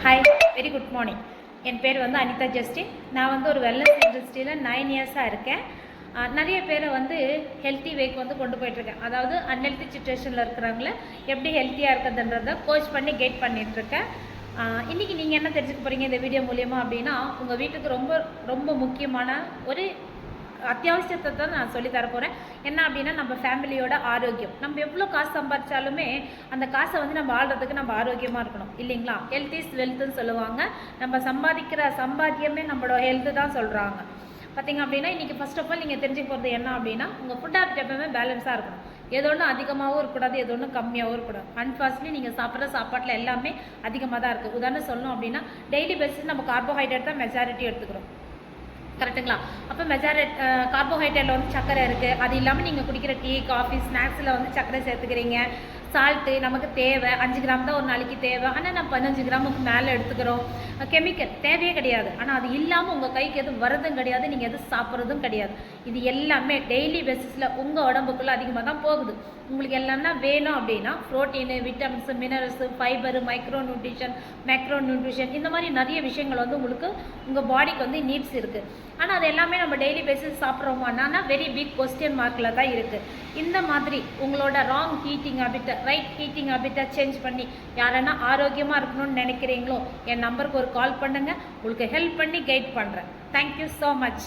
Hi, very good morning. என் பேர் வந்து அனிதா ஜஸ்டின். நான் வந்து ஒரு வெல்னஸ் இண்டஸ்ட்ரியில் 9 இயர்ஸாக இருக்கேன். நிறைய பேரை வந்து ஹெல்த்தி வேக்கு வந்து கொண்டு போயிட்டுருக்கேன். அதாவது அன்ஹெல்த்தி சுச்சுவேஷனில் இருக்கிறவங்கள எப்படி ஹெல்த்தியாக இருக்கிறதுன்றதை கோச் பண்ணி கைட் பண்ணிகிட்ருக்கேன். இன்றைக்கி நீங்கள் என்ன தெரிஞ்சுக்க போகிறீங்க இந்த வீடியோ மூலியமாக அப்படின்னா, உங்கள் வீட்டுக்கு ரொம்ப ரொம்ப முக்கியமான ஒரு அத்தியாவசியத்தை தான் நான் சொல்லி தரப்போகிறேன். என்ன அப்படின்னா, நம்ம ஃபேமிலியோட ஆரோக்கியம். நம்ம எவ்வளோ காசு சம்பாதிச்சாலுமே அந்த காசை வந்து நம்ம ஆள்றதுக்கு நம்ம ஆரோக்கியமாக இருக்கணும் இல்லைங்களா? ஹெல்த் இஸ் வெல்த்துன்னு சொல்லுவாங்க. நம்ம சம்பாதிக்கிற சம்பாத்தியமே நம்மளோட ஹெல்த்து தான் சொல்கிறாங்க. பார்த்திங்க அப்படின்னா, இன்றைக்கி ஃபர்ஸ்ட் ஆஃப் ஆல் நீங்கள் தெரிஞ்சுக்க போகிறது என்ன அப்படின்னா, உங்கள் ஃபுட் ஹேபிட் எப்பவுமே பேலன்ஸாக இருக்கணும். ஏதோ ஒன்று அதிகமாகவும் இருக்கக்கூடாது, ஏதோ ஒன்று கம்மியாகவும் இருக்கக்கூடாது. அன்ஃபாஸ்ட்லி நீங்கள் சாப்பிட்ற சாப்பாட்டில் எல்லாமே அதிகமாக தான் இருக்குது. உதாரணம் சொல்லணும் அப்படின்னா, டெய்லி பேசிஸ் நம்ம கார்போஹைட்ரேட் தான் மெஜாரிட்டி எடுத்துக்கிறோம், கரெக்டுங்களா? அப்போ கார்போஹைட்ரேட்டில் வந்து சர்க்கரை இருக்குது. அது இல்லாமல் நீங்கள் குடிக்கிற டீ, காஃபி, ஸ்நாக்ஸில் வந்து சர்க்கரை சேர்த்துக்கிறீங்க. சால்ட்டு நமக்கு தேவை 5 கிராம் தான் ஒரு நாளைக்கு தேவை, ஆனால் நம்ம 15 கிராமுக்கு மேலே எடுத்துக்கிறோம். கெமிக்கல் தேவையே கிடையாது, ஆனால் அது இல்லாமல் உங்கள் கைக்கு எதுவும் வரதும் கிடையாது, நீங்கள் எதுவும் சாப்பிட்றதும் கிடையாது. இது எல்லாமே டெய்லி பேசிஸில் உங்கள் உடம்புக்குள்ளே அதிகமாக தான் போகுது. உங்களுக்கு எல்லாம்னா வேணும் அப்படின்னா protein, vitamins, minerals, fibre, micro nutrition, macro nutrition, இந்த மாதிரி நிறைய விஷயங்கள் வந்து உங்களுக்கு உங்கள் பாடிக்கு வந்து நீட்ஸ் இருக்குது. ஆனால் அது எல்லாமே நம்ம டெய்லி பேசிஸ் சாப்பிட்றோமானா வெரி பிக் கொஸ்டின் மார்க்கில் தான் இருக்குது. இந்த மாதிரி உங்களோட ராங் ஹீட்டிங் ஹேபிட்டை ரைட் ஹீட்டிங் ஹேபிட்டை சேஞ்ச் பண்ணி யாரென்னா ஆரோக்கியமாக இருக்கணும்னு நினைக்கிறீங்களோ என் நம்பருக்கு ஒரு கால் பண்ணுங்கள். உங்களுக்கு ஹெல்ப் பண்ணி கைட் பண்ணுறேன். Thank you so much.